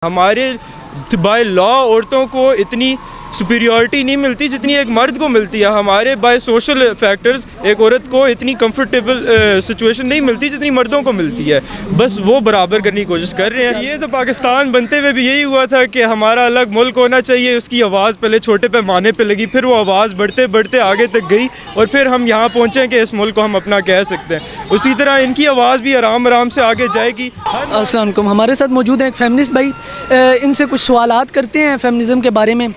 ہمارے by law عورتوں کو اتنی سپیریورٹی نہیں ملتی جتنی ایک مرد کو ملتی ہے. ہمارے بائی سوشل فیکٹرز ایک عورت کو اتنی کمفرٹیبل سچویشن نہیں ملتی جتنی مردوں کو ملتی ہے. بس وہ برابر کرنے کی کوشش کر رہے ہیں. یہ تو پاکستان بنتے ہوئے بھی یہی ہوا تھا کہ ہمارا الگ ملک ہونا چاہیے. اس کی آواز پہلے چھوٹے پیمانے پہ لگی, پھر وہ آواز بڑھتے بڑھتے آگے تک گئی اور پھر ہم یہاں پہنچے کہ اس ملک کو ہم اپنا کہہ سکتے ہیں. اسی طرح ان کی آواز بھی آرام آرام سے آگے جائے گی. السلام علیکم. ہمارے ساتھ موجود ہیں ایک فیمنسٹ بھائی. ان سے کچھ سوالات کرتے ہیں فیمنزم کے بارے میں.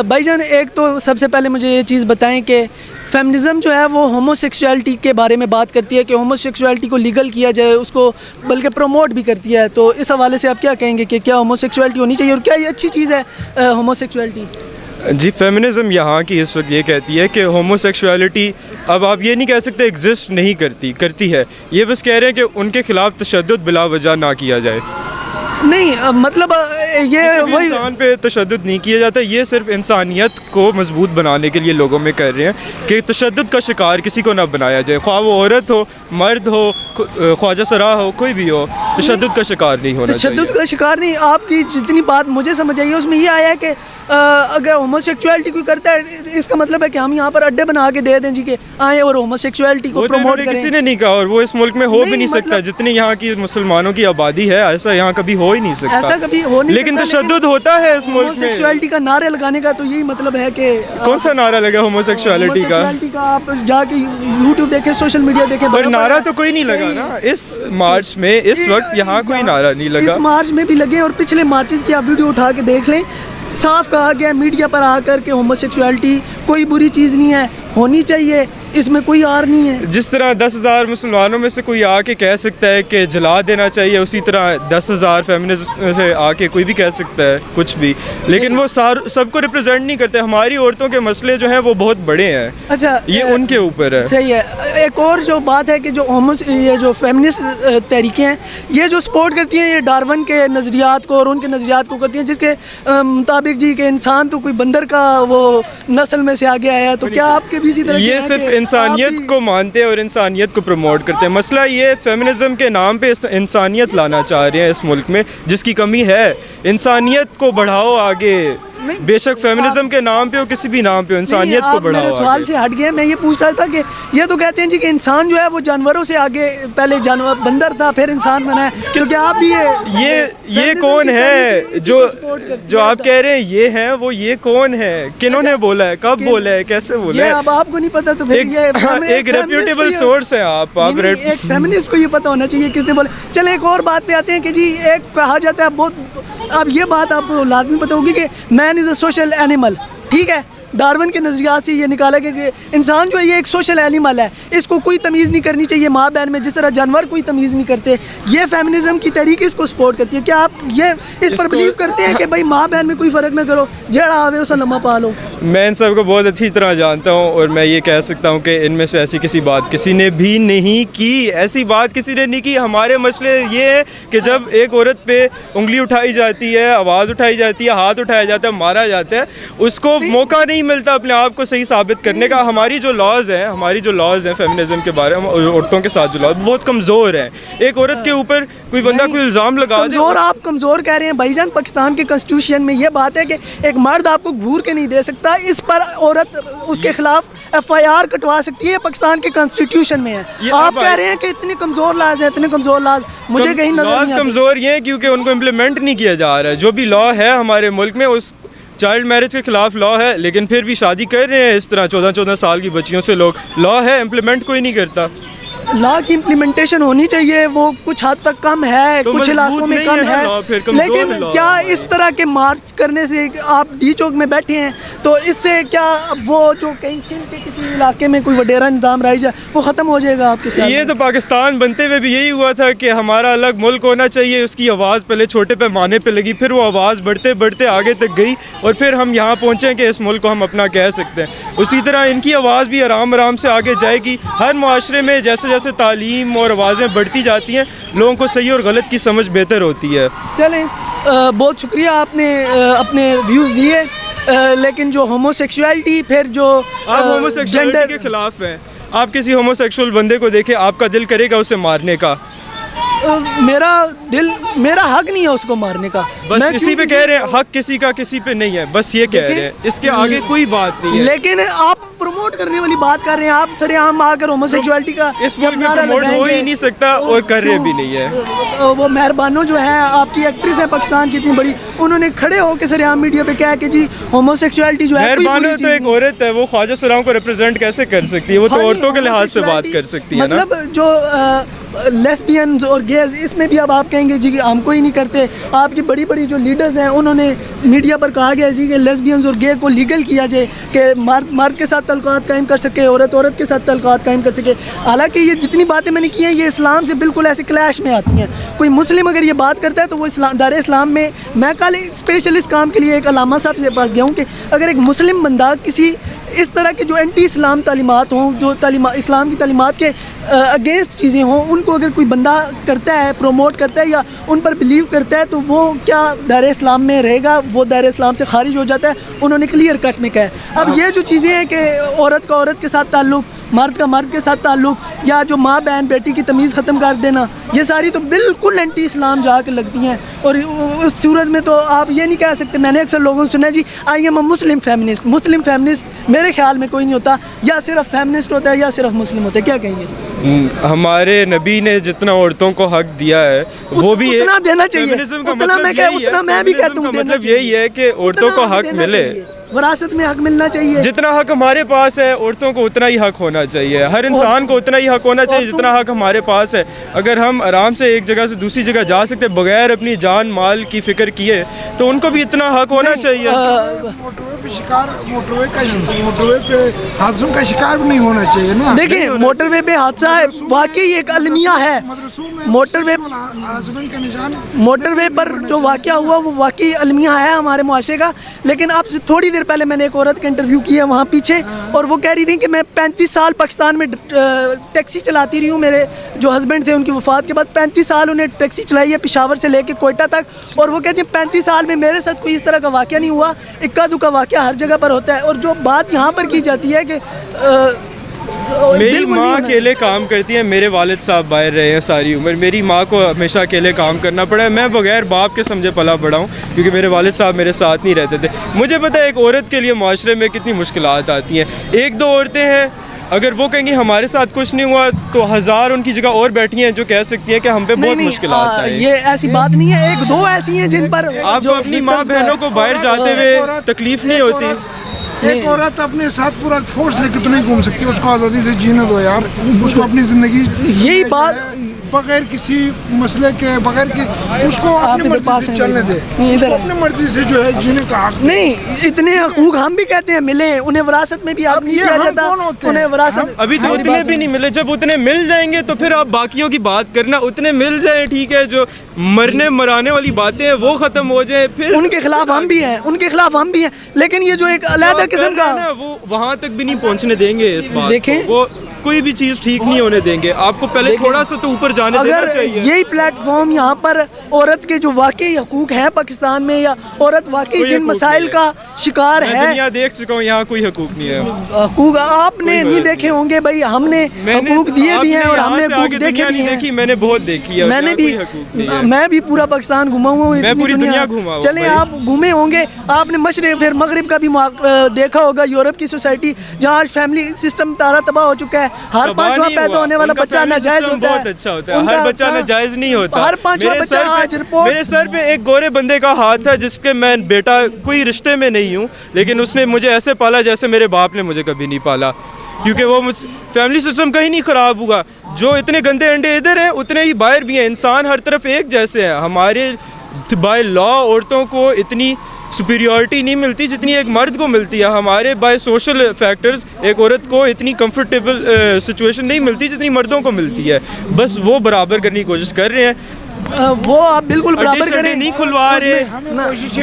بھائی جان, ایک تو سب سے پہلے مجھے یہ چیز بتائیں کہ فیمنزم جو ہے وہ ہومو سیکسویلٹی کے بارے میں بات کرتی ہے کہ ہومو سیکسویلٹی کو لیگل کیا جائے, اس کو بلکہ پروموٹ بھی کرتی ہے. تو اس حوالے سے آپ کیا کہیں گے کہ کیا ہومو سیکسویلٹی ہونی چاہیے اور کیا یہ اچھی چیز ہے ہومو سیکسویلٹی؟ جی, فیمنزم یہاں کی اس وقت یہ کہتی ہے کہ ہومو سیکشولیٹی اب آپ یہ نہیں کہہ سکتے ایگزسٹ نہیں کرتی ہے. یہ بس کہہ رہے ہیں کہ ان کے خلاف تشدد بلا وجہ نہ کیا جائے. نہیں, مطلب یہ وہی انسان پہ تشدد نہیں کیا جاتا. یہ صرف انسانیت کو مضبوط بنانے کے لیے لوگوں میں کر رہے ہیں کہ تشدد کا شکار کسی کو نہ بنایا جائے, خواہ وہ عورت ہو, مرد ہو, خواجہ سرا ہو, کوئی بھی ہو, تشدد کا شکار نہیں ہونا چاہیے. تشدد کا شکار نہیں. آپ کی جتنی بات مجھے سمجھ آئی ہے اس میں یہ آیا ہے کہ اگر ہومو سیکسویلٹی کوئی کرتا ہے اس کا مطلب ہے کہ ہم یہاں پر اڈے بنا کے دے دیں جی کہ آئیں اور ہومو سیکسویلٹی کو پروموٹ کریں. کسی نے نہیں کہا, اور وہ اس ملک میں ہو بھی نہیں سکتا. جتنی یہاں کی مسلمانوں کی آبادی ہے ایسا یہاں کبھی ہو ہی نہیں سکتا. ایسا کبھی ہو نہیں لیکن تشدد ہوتا ہے اس ملک میں. سیکسویلٹی کا نعرے لگانے کا تو یہی مطلب ہے کہ کون سا نعرہ لگا ہومو سیکسولیٹی کا؟ آپ جا کے یوٹیوب دیکھیں, سوشل میڈیا دیکھیں, پر نعرہ تو کوئی نہیں لگا نا اس مارچ میں. اس وقت یہاں کوئی نعرہ نہیں لگا. اس مارچ میں بھی لگے اور پچھلے مارچز کی آپ ویڈیو اٹھا کے دیکھ لیں, صاف کہا گیا میڈیا پر آ کر کہ ہومو سیکسویلٹی کوئی بری چیز نہیں ہے, ہونی چاہیے, اس میں کوئی آر نہیں ہے. جس طرح 10,000 مسلمانوں میں سے کوئی آ کے کہہ سکتا ہے کہ جلا دینا چاہیے, اسی طرح 10,000 فیمنسٹ سے آ کے کوئی بھی کہہ سکتا ہے کچھ بھی, لیکن وہ سب کو ریپرزینٹ نہیں کرتے. ہماری عورتوں کے مسئلے جو ہیں وہ بہت بڑے ہیں. اچھا, یہ ان کے اوپر ہے. صحیح ہے. ایک اور جو بات ہے کہ یہ جو فیمنسٹ تحریکیں ہیں یہ جو سپورٹ کرتی ہیں یہ ڈارون کے نظریات کو اور ان کے نظریات کو کرتی ہیں جس کے مطابق جی کہ انسان تو کوئی بندر کا وہ نسل میں سے آگے آیا. تو کیا آپ کے بھی اسی طرح یہ صرف انسانیت کو مانتے ہیں اور انسانیت کو پروموٹ کرتے ہیں؟ مسئلہ یہ فیمنزم کے نام پہ انسانیت لانا چاہ رہے ہیں اس ملک میں, جس کی کمی ہے. انسانیت کو بڑھاؤ آگے, بے شک فیمنزم کے نام پہ ہو کسی بھی نام پہ انسانیت کو بڑھاؤ. میرے سوال سے ہٹ گئے. میں یہ پوچھ رہا تھا کہ یہ تو کہتے ہیں جی کہ انسان جو ہے وہ جانوروں سے آگے, پہلے جانور بندر تھا پھر انسان بنا ہے. تو کیا آپ بھی یہ کون ہے جو آپ کہہ رہے ہیں یہ ہے وہ؟ یہ کون ہے؟ کنہوں نے بولا ہے, کب بولا ہے, کیسے بولا ہے؟ اب آپ کو نہیں پتا تو پھر ایک ریپیوٹیبل سورس ہے. آپ ایک فیمنسٹ کو یہ پتا ہونا چاہیے کس نے بولا. چلے ایک اور بات پہ آتے ہیں کہ جی ایک کہا جاتا ہے بہت, اب یہ بات آپ کو لازمی پتہ ہوگی کہ مین از اے سوشل اینیمل. ٹھیک ہے, ڈارون کے نظریات سے یہ نکالا گیا کہ انسان جو ہے یہ ایک سوشل اینیمل ہے, اس کو کوئی تمیز نہیں کرنی چاہیے ماں بہن میں, جس طرح جانور کوئی تمیز نہیں کرتے. یہ فیمنزم کی تحریک اس کو سپورٹ کرتی ہے. کیا آپ یہ اس پر بلیو کرتے ہیں کہ بھائی ماں بہن میں کوئی فرق نہ کرو, جڑا آوے اسے لمحہ پالو؟ میں ان سب کو بہت اچھی طرح جانتا ہوں اور میں یہ کہہ سکتا ہوں کہ ان میں سے ایسی کسی بات کسی نے بھی نہیں کی. ایسی بات کسی نے نہیں کی. ہمارے مسئلے یہ ہے کہ جب ایک عورت پہ انگلی اٹھائی جاتی ہے, آواز اٹھائی جاتی ہے, ہاتھ اٹھایا جاتا ہے, مارا جاتا ہے, اس کو موقع نہیں ملتا اپنے آپ کو صحیح ثابت کرنے کا. ہماری جو لاز ہیں فیمنزم کے بارے میں, عورتوں کے ساتھ جو لاز بہت کمزور ہیں. ایک عورت کے اوپر کوئی بندہ کوئی الزام لگا دے. آپ کمزور کہہ رہے ہیں بھائی جان. پاکستان کے کانسٹیٹیوشن میں یہ بات ہے کہ ایک مرد آپ کو گھور کے نہیں دے سکتا, اس پر عورت اس کے خلاف FIR کٹوا سکتی ہے. پاکستان کے کانسٹیٹیوشن میں ہے. آپ کہہ رہے ہیں کہ اتنے کمزور لاز ہیں, اتنے کمزور لاز مجھے کہیں نظر نہیں آتے. کمزور یہ ہے کیونکہ ان کو امپلیمنٹ نہیں کیا جا رہا ہے. جو بھی لا ہے ہمارے ملک میں اس چائلڈ میرج کے خلاف لا ہے, لیکن پھر بھی شادی کر رہے ہیں اس طرح 14 سال کی بچیوں سے. لوگ لا ہے, امپلیمنٹ کوئی نہیں کرتا. لا کی امپلیمنٹیشن ہونی چاہیے, وہ کچھ حد تک کم ہے, کچھ علاقوں میں کم ہے. لیکن کیا اس طرح کے مارچ کرنے سے, آپ ڈی چوک میں بیٹھے ہیں تو اس سے کیا وہ جو کہیں سندھ کے کسی علاقے میں کوئی وڈیرا نظام رائج ہے وہ ختم ہو جائے گا آپ کے خیال؟ یہ تو پاکستان بنتے ہوئے بھی یہی ہوا تھا کہ ہمارا الگ ملک ہونا چاہیے. اس کی آواز پہلے چھوٹے پیمانے پہ لگی, پھر وہ آواز بڑھتے بڑھتے آگے تک گئی اور پھر ہم یہاں پہنچے کہ اس ملک کو ہم اپنا کہہ سکتے ہیں. اسی طرح ان کی آواز بھی آرام آرام سے آگے جائے گی. ہر معاشرے میں جیسے جیسے تعلیم اور آوازیں بڑھتی جاتی ہیں لوگوں کو صحیح اور غلط کی سمجھ بہتر ہوتی ہے. چلیں, بہت شکریہ آپ نے اپنے ویوز دیے. لیکن جو ہومو سیکسویلٹی, پھر جو آپ ہومو سیکسولیٹی کے خلاف ہیں, آپ کسی ہومو سیکسول بندے کو دیکھیں آپ کا دل کرے گا اسے مارنے کا. میرا دل میرا حق نہیں ہے اس کو مارنے کا. بس اسی پہ کہہ رہے ہیں حق کسی کا کسی پہ نہیں ہے, بس یہ کہہ رہے ہیں, اس کے آگے کوئی بات نہیں ہے. لیکن آپ پروموٹ کرنے والی بات کر رہے ہیں, آپ سر عام آ کر ہومو سیکچوالٹی کا اس ملک میں پروموٹ ہو ہی نہیں سکتا اور کر رہے بھی نہیں ہے. وہ مہربانو جو ہے آپ کی ایکٹریس ہے پاکستان کی اتنی بڑی, انہوں نے کھڑے ہو کے سر عام میڈیا پہ کہا کہ جی ہومو سیکچوالٹی جو ہے مہربانو تو ایک عورت ہے, وہ خواجہ سراؤں کو ریپرزینٹ کیسے کر سکتی ہے؟ وہ تو عورتوں کے لحاظ سے بات کر سکتی ہے نا. مطلب جو لیسبینز اور گیز, اس میں بھی اب آپ کہیں گے جی ہم کوئی نہیں کرتے. آپ کی بڑی بڑی جو لیڈرز ہیں انہوں نے میڈیا پر کہا گیا جی کہ لیسبینز اور گے کو لیگل کیا جائے کہ مرد کے ساتھ تعلقات قائم کر سکے, عورت کے ساتھ تعلقات قائم کر سکے. حالانکہ یہ جتنی باتیں میں نے کی ہیں یہ اسلام سے بالکل ایسے کلیش میں آتی ہیں. کوئی مسلم اگر یہ بات کرتا ہے تو وہ دار اسلام میں کل اسپیشل اس کام کے لیے ایک علامہ صاحب سے پاس گیا ہوں کہ اگر ایک مسلم بندہ کسی اس طرح کے جو اینٹی اسلام تعلیمات ہوں, جو اسلام کی تعلیمات کے اگینسٹ چیزیں ہوں, ان کو اگر کوئی بندہ کرتا ہے, پروموٹ کرتا ہے یا ان پر بلیو کرتا ہے, تو وہ کیا دائرہ اسلام میں رہے گا؟ وہ دائرہ اسلام سے خارج ہو جاتا ہے. انہوں نے کلیئر کٹ میں کہا ہے. اب یہ جو چیزیں ہیں کہ عورت کا عورت کے ساتھ تعلق, مرد کا مرد کے ساتھ تعلق, یا جو ماں بہن بیٹی کی تمیز ختم کر دینا, یہ ساری تو بالکل اینٹی اسلام جا کے لگتی ہیں. اور اس صورت میں تو آپ یہ نہیں کہہ سکتے. میں نے اکثر لوگوں سے سنا جی I am a Muslim feminist. Muslim feminist میرے خیال میں کوئی نہیں ہوتا, یا صرف فیمنسٹ ہوتا ہے یا صرف مسلم ہوتا ہے. کیا کہیں گے؟ ہمارے نبی نے جتنا عورتوں کو حق دیا ہے وہ بھی اتنا دینا چاہیے. اتنا میں بھی کہتا ہوں, مطلب یہی ہے کہ عورتوں کو حق ملے, وراثت میں حق ملنا چاہیے. جتنا حق ہمارے پاس ہے عورتوں کو اتنا ہی حق ہونا چاہیے. ہر انسان کو اتنا ہی حق ہونا چاہیے جتنا حق ہمارے پاس ہے. اگر ہم آرام سے ایک جگہ سے دوسری جگہ جا سکتے بغیر اپنی جان مال کی فکر کیے تو ان کو بھی اتنا حق ہونا چاہیے. موٹر وے پہ حادثوں کا شکار بھی نہیں ہونا چاہیے نا. دیکھیں موٹر وے پہ حادثہ واقعی ایک المیہ ہے. موٹر وے پر جو واقعہ ہوا وہ واقعی المیہ ہے ہمارے معاشرے کا. لیکن اب سے تھوڑی دیر پہلے میں نے ایک عورت کا انٹرویو کیا وہاں پیچھے, اور وہ کہہ رہی تھی کہ میں 35 سال پاکستان میں ٹیکسی چلاتی رہی ہوں. میرے جو ہسبینڈ تھے ان کی وفات کے بعد 35 سال انہیں ٹیکسی چلائی ہے پشاور سے لے کے کوئٹہ تک, اور وہ کہتی ہیں 35 سال میں میرے ساتھ کوئی اس طرح کا واقعہ نہیں ہوا. اکا دکا واقعہ ہر جگہ پر ہوتا ہے. اور جو بات یہاں پر کی جاتی ہے کہ میری ماں اکیلے کام کرتی ہے, میرے والد صاحب باہر رہے ہیں ساری عمر, میری ماں کو ہمیشہ اکیلے کام کرنا پڑا ہے. میں بغیر باپ کے سمجھے پلا بڑا ہوں کیونکہ میرے والد صاحب میرے ساتھ نہیں رہتے تھے. مجھے پتہ ہے ایک عورت کے لیے معاشرے میں کتنی مشکلات آتی ہیں. ایک دو عورتیں ہیں اگر وہ کہیں گی ہمارے ساتھ کچھ نہیں ہوا تو ہزار ان کی جگہ اور بیٹھی ہیں جو کہہ سکتی ہیں کہ ہم پہ بہت مشکلات آئیں. یہ ایسی بات نہیں ہے, ایک دو ایسی ہیں جن پر آپ کو اپنی ماں بہنوں کو باہر جاتے ہوئے تکلیف نہیں ہوتی. ایک عورت اپنے ساتھ پورا فورس لے کے تو نہیں گھوم سکتی. اس کو آزادی سے جینے دو یار. اس کو اپنی زندگی یہی بات بغیر کسی مسئلے کے بغیر کہ اس کو اپنی مرضی سے چلنے دے, اس کو اپنی مرضی سے جو ہے جینے کا حق نہیں. اتنے حقوق ہم بھی کہتے ہیں ملے, انہیں وراثت میں بھی آپ نہیں دیا جاتا. انہیں وراثت ابھی تو اتنے بھی نہیں ملے. جب اتنے مل جائیں گے تو پھر آپ باقیوں کی بات کرنا. اتنے مل جائیں ٹھیک ہے, جو مرنے مرانے والی باتیں ہیں وہ ختم ہو جائیں, پھر ان کے خلاف ہم بھی ہیں, ان کے خلاف ہم بھی ہیں. لیکن یہ جو ایک علیحدہ قسم کا وہ وہاں تک بھی نہیں پہنچنے دیں گے. اس بات کو وہ کوئی بھی چیز ٹھیک نہیں ہونے دیں گے. آپ کو پہلے تھوڑا سا تو اوپر جانے دینا چاہیے. یہی پلیٹ فارم یہاں پر عورت کے جو واقعی حقوق ہیں پاکستان میں, یا عورت واقعی جن مسائل کا شکار ہے, میں دنیا دیکھ چکا ہوں, یہاں کوئی حقوق نہیں ہے. حقوق آپ نے نہیں دیکھے ہوں گے بھائی, ہم نے حقوق دیے بھی ہیں اور ہم نے حقوق دیکھے بھی ہیں. میں نے بہت دیکھی ہے, میں نے بھی, میں بھی پورا پاکستان گھوما ہوں, میں پوری دنیا گھوما ہوں. چلیں آپ گھومے ہوں گے, آپ نے مشرق پھر مغرب کا بھی دیکھا ہوگا. یورپ کی سوسائٹی جہاں آج فیملی سسٹم تارا تباہ ہو چکا ہے. ہر 5 ماہ پیدا ہونے والا بچہ ناجائز ہوتا ہے. بہت اچھا ہوتا ہے, ہر بچہ ناجائز نہیں ہوتا. ہر 5واں بچہ آج رپورٹ. میرے سر پہ ایک گورے بندے کا ہاتھ ہے جس کے میں بیٹا کوئی رشتے میں نہیں ہوں, لیکن اس نے مجھے ایسے پالا جیسے میرے باپ نے مجھے کبھی نہیں پالا, کیونکہ وہ فیملی سسٹم کہیں نہیں خراب ہوا. جو اتنے گندے انڈے ادھر ہیں اتنے ہی باہر بھی ہیں. انسان ہر طرف ایک جیسے ہیں. ہمارے بائی لا عورتوں کو اتنی سپیریورٹی نہیں ملتی جتنی ایک مرد کو ملتی ہے. ہمارے بائی سوشل فیکٹرز ایک عورت کو اتنی کمفرٹیبل سچویشن نہیں ملتی جتنی مردوں کو ملتی ہے. بس وہ برابر کرنے کی کوشش کر رہے ہیں. وہ آپ بالکل برابر کریں, نہیں کھلوا رہے,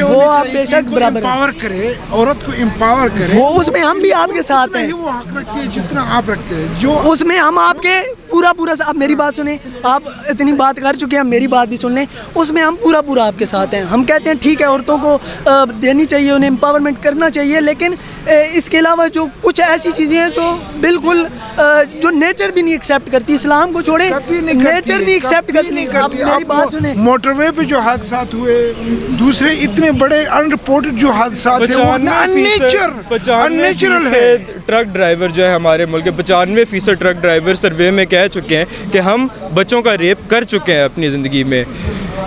وہ آپ بے شک برابر امپاور کرے, عورت کو امپاور کرے. وہ اس میں ہم بھی آپ کے ساتھ ہیں. وہ حق رکھتے ہیں جتنا آپ رکھتے ہیں. جو اس میں ہم آپ کے پورا آپ میری بات سنیں, آپ اتنی بات کر چکے ہیں, میری بات بھی سن لیں. اس میں ہم پورا آپ کے ساتھ ہیں. ہم کہتے ہیں ٹھیک ہے عورتوں کو دینی چاہیے, انہیں امپاورمنٹ کرنا چاہیے, لیکن اس کے علاوہ جو کچھ ایسی چیزیں ہیں جو بالکل جو نیچر بھی نہیں ایکسیپٹ کرتی, اسلام کو چھوڑیں نیچر نہیں ایکسیپٹ کرتی. آپ میری بات سنیں, موٹر وے پہ جو حادثات ہوئے, دوسرے اتنے بڑے ان رپورٹڈ جو حادثات ہیں وہ اننیچرل ہے. ٹرک ڈرائیور جو ہے ہمارے ملک کے 95% ٹرک ڈرائیور سروے میں کہہ چکے ہیں کہ ہم بچوں کا ریپ کر چکے ہیں اپنی زندگی میں.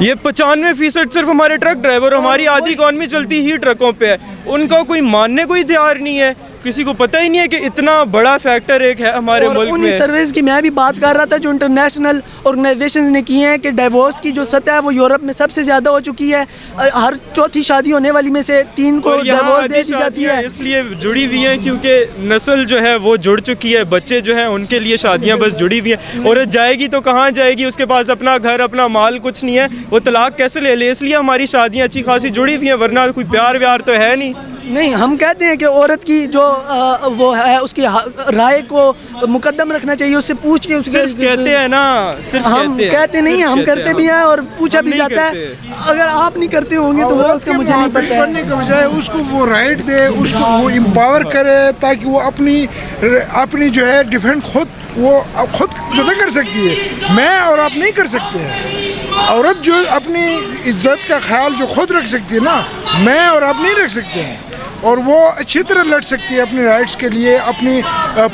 یہ 95% صرف ہمارے ٹرک ڈرائیور, ہماری آدھی اکانومی چلتی ہی ٹرکوں پہ ہے. ان کا کوئی ماننے کو ہی تیار نہیں ہے, کسی کو پتہ ہی نہیں ہے کہ اتنا بڑا فیکٹر ایک ہے ہمارے ملک میں. سروس کی میں بھی بات کر رہا تھا جو انٹرنیشنل آرگنائزیشنز نے کی ہیں کہ ڈائیورس کی جو سطح ہے وہ یورپ میں سب سے زیادہ ہو چکی ہے. ہر چوتھی شادی ہونے والی میں سے 3 کو ڈائیورس دے دی جاتی ہے. اس لیے جڑی ہوئی ہیں کیونکہ نسل جو ہے وہ جڑ چکی ہے, بچے جو ہیں ان کے لیے شادیاں بس جڑی ہوئی ہیں. عورت جائے گی تو کہاں جائے گی, اس کے پاس اپنا گھر اپنا مال کچھ نہیں ہے, وہ طلاق کیسے لے لے. اس لیے ہماری شادیاں اچھی خاصی جڑی ہوئی ہیں, ورنہ کوئی پیار ویار تو ہے نہیں. ہم کہتے ہیں کہ عورت کی جو وہ ہے اس کی رائے کو مقدم رکھنا چاہیے, اس سے پوچھ کے صرف کہتے ہیں نا, صرف ہم کہتے نہیں, ہم کرتے بھی ہیں اور پوچھا بھی جاتا ہے. اگر آپ نہیں کرتے ہوں گے تو وہ اس کا مجھے نہیں پتہ ہے. کرنے کے بجائے اس کو وہ رائٹ دے, اس کو وہ امپاور کرے تاکہ وہ اپنی جو ہے ڈیفینڈ خود جو کر سکتی ہے. میں اور آپ نہیں کر سکتے ہیں. عورت جو اپنی عزت کا خیال جو خود رکھ سکتی ہے نا, میں اور آپ نہیں رکھ سکتے ہیں. اور وہ اچھی طرح لڑ سکتی ہے اپنی رائٹس کے لیے, اپنی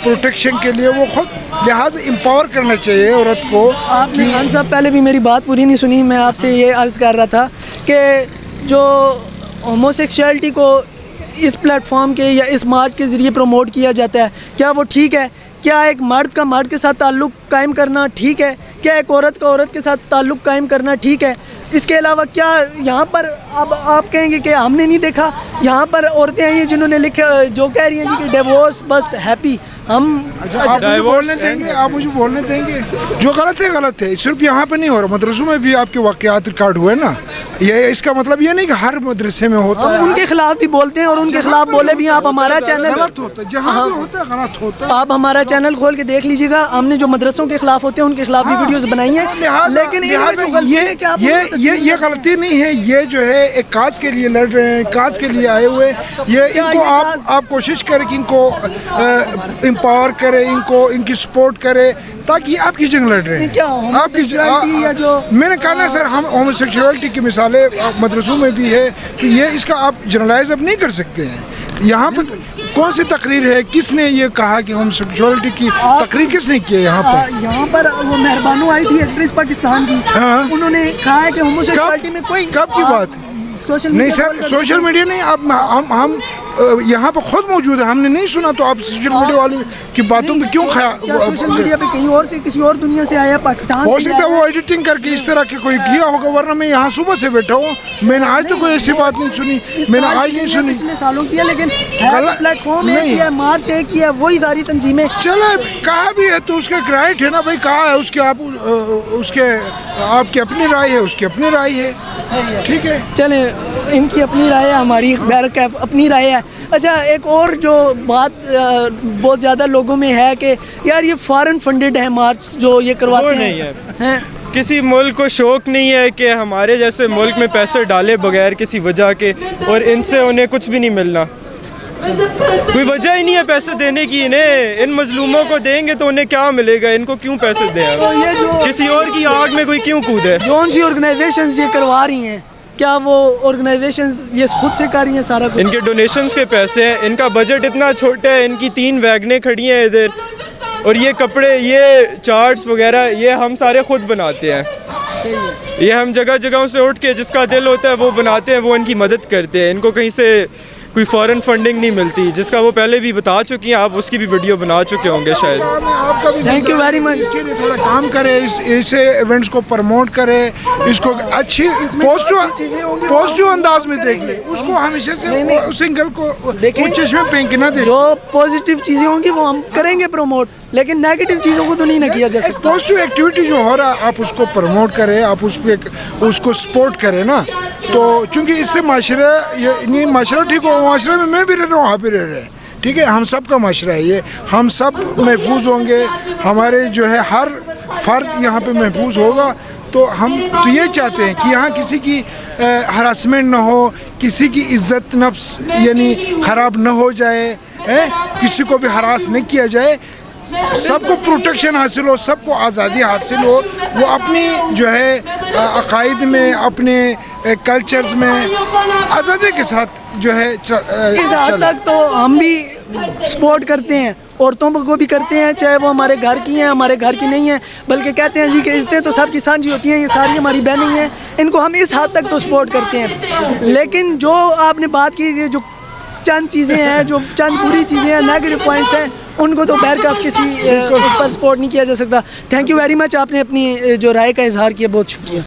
پروٹیکشن کے لیے, وہ خود لہٰذا امپاور کرنا چاہیے عورت کو. آپ نے خان صاحب پہلے بھی میری بات پوری نہیں سنی. میں آپ سے یہ عرض کر رہا تھا کہ جو ہومو سیکشوالٹی کو اس پلیٹ فارم کے یا اس مارچ کے ذریعے پروموٹ کیا جاتا ہے, کیا وہ ٹھیک ہے؟ کیا ایک مرد کا مرد کے ساتھ تعلق قائم کرنا ٹھیک ہے؟ کیا ایک عورت کا عورت کے ساتھ تعلق قائم کرنا ٹھیک ہے؟ اس کے علاوہ کیا یہاں پر اب آپ کہیں گے کہ ہم نے نہیں دیکھا, یہاں پر عورتیں ہیں جنہوں نے لکھا جو کہہ رہی ہیں جی کہ ڈیورس بسٹ ہیپی. ہم آپ مجھے بولنے دیں گے, آپ مجھے بولنے دیں گے. جو غلط ہے غلط ہے, صرف یہاں پہ نہیں ہو رہا, مدرسوں میں بھی آپ کے واقعات ریکارڈ ہوئے نا. یہ اس کا مطلب یہ نہیں کہ ہر مدرسے میں ہوتا ہے. ان کے خلاف بھی بولتے ہیں اور ان کے خلاف بولے بھی. آپ ہمارا چینل غلط ہوتا ہے, جہاں بھی ہوتا ہے غلط ہوتا ہے. آپ ہمارا چینل کھول کے دیکھ لیجیے گا, ہم نے جو مدرسوں کے خلاف ہوتے ہیں ان کے خلاف بھی ویڈیوز بنائی ہیں. لیکن یہ غلطی نہیں ہے. یہ جو ہے ایک کاج کے لیے لڑ رہے ہیں, کاج کے لیے آئے ہوئے. یہ ان کو آپ کوشش کریں کہ ان کو امپاور کرے, ان کی سپورٹ کرے تاکہ یہ آپ کی جنگ لڑ رہے ہیں. آپ کی میں نے کہا نا سر, ہم ہومو سیکشوالٹی کی مثالیں مدرسوں میں بھی ہے, تو یہ اس کا آپ جنرلائز اب نہیں کر سکتے ہیں. یہاں پہ کون سی تقریر ہے, کس نے یہ کہا کہ ہومو سیکشوالٹی کی تقریر کس نے کی ہے یہاں پر وہ مہربانو آئی تھی ایکٹریس پاکستان کی, انہوں نے کہا ہے کہ ہومو سیکشوالٹی میں کوئی کب کی بات ہے؟ نہیں سر, سوشل میڈیا نہیں, اب ہم یہاں پہ خود موجود ہے, ہم نے نہیں سنا, تو آپ سوشل میڈیا والے کی باتوں پہ کیوں سوشل میڈیا پہ کہیں اور سے کسی اور دنیا سے آیا, پاکستان ہو سکتا ہے وہ ایڈیٹنگ کر کے اس طرح کے کوئی کیا ہوگا, ورنہ میں یہاں صبح سے بیٹھا ہوں, میں نے آج تو کوئی ایسی بات نہیں سنی, میں نے آج نہیں سنی. پچھلے سالوں کیا, لیکن پلیٹ فارم ایک ہی ہے, مارچ ایک ہی ہے, وہی ساری تنظیمیں. چلے کہا بھی ہے تو اس کا ایک رائٹ ہے نا بھائی, کہا ہے اس کے آپ کی اپنی رائے ہے, اس کی اپنی رائے ہے, ٹھیک ہے. چلیں, ان کی اپنی رائے ہے, ہماری اپنی رائے ہے. اچھا, ایک اور جو بات بہت زیادہ لوگوں میں ہے کہ یار یہ فارن فنڈڈ ہے مارچ جو یہ کرواتے ہیں. کسی ملک کو شوق نہیں ہے کہ ہمارے جیسے ملک میں پیسے ڈالے بغیر کسی وجہ کے, اور ان سے انہیں کچھ بھی نہیں ملنا. کوئی وجہ ہی نہیں ہے پیسے دینے کی انہیں. ان مظلوموں کو دیں گے تو انہیں کیا ملے گا, ان کو کیوں پیسے دیں, کسی اور کی آگ میں کوئی کیوں کودے. جون سی آرگنائزیشنز یہ کروا رہی ہیں, کیا وہ آرگنائزیشنز یہ خود سے کر رہی ہیں سارا کچھ؟ ان کے ڈونیشنز کے پیسے ہیں, ان کا بجٹ اتنا چھوٹا ہے, ان کی 3 ویگنیں کھڑی ہیں ادھر, اور یہ کپڑے, یہ چارٹس وغیرہ یہ ہم سارے خود بناتے ہیں. یہ ہم جگہ جگہوں سے اٹھ کے جس کا دل ہوتا ہے وہ بناتے ہیں, وہ ان کی مدد کرتے ہیں. ان کو کہیں سے کوئی فورن فنڈنگ نہیں ملتی, جس کا وہ پہلے بھی بتا چکی ہیں, آپ اس کی بھی ویڈیو بنا چکے ہوں گے شاید. آپ کا بھی تھینک یو ویری مچ. اس کے لیے تھوڑا کام کرے, ایسے ایونٹس کو پروموٹ کرے, اس کو اچھی پازیٹیو انداز میں دیکھ لے, اس کو ہمیشہ سے اس اینگل کو چشمے پھینک نہ دے. جو پازیٹیو چیزیں ہوں گی وہ ہم کریں گے پروموٹ, لیکن نیگیٹو چیزوں کو تو نہیں نہ کیا جا سکتا. پازیٹیو ایکٹیویٹی جو ہو رہا ہے آپ اس کو پروموٹ کرے, آپ اس کو سپورٹ کریں نا, تو چونکہ اس سے معاشرہ ٹھیک ہو. معاشرے میں بھی رہ رہا ہوں, آپ بھی رہ رہے ہیں, ٹھیک ہے, ہم سب کا معاشرہ ہے یہ, ہم سب محفوظ ہوں گے, ہمارے جو ہے ہر فرد یہاں پہ محفوظ ہوگا. تو ہم تو یہ چاہتے ہیں کہ یہاں کسی کی ہراسمنٹ نہ ہو, کسی کی عزت نفس یعنی خراب نہ ہو جائے, کسی کو بھی ہراس نہیں کیا جائے, سب کو پروٹیکشن حاصل ہو, سب کو آزادی حاصل ہو, وہ اپنی جو ہے عقائد میں, اپنے کلچرز میں آزادی کے ساتھ جو ہے اس حد تک تو ہم بھی سپورٹ کرتے ہیں, عورتوں کو بھی کرتے ہیں, چاہے وہ ہمارے گھر کی ہیں ہمارے گھر کی نہیں ہیں, بلکہ کہتے ہیں جی کہ عزتیں تو سب کی سانجھی ہوتی ہیں, یہ ساری ہماری بہنیں ہیں, ان کو ہم اس حد تک تو سپورٹ کرتے ہیں. لیکن جو آپ نے بات کی, یہ جو چند چیزیں ہیں, جو چند بری چیزیں ہیں, نیگیٹو پوائنٹس ہیں, ان کو تو بہرکیف کسی اس پر سپورٹ نہیں کیا جا سکتا. تھینک یو ویری مچ, آپ نے اپنی جو رائے کا اظہار کیا, بہت شکریہ.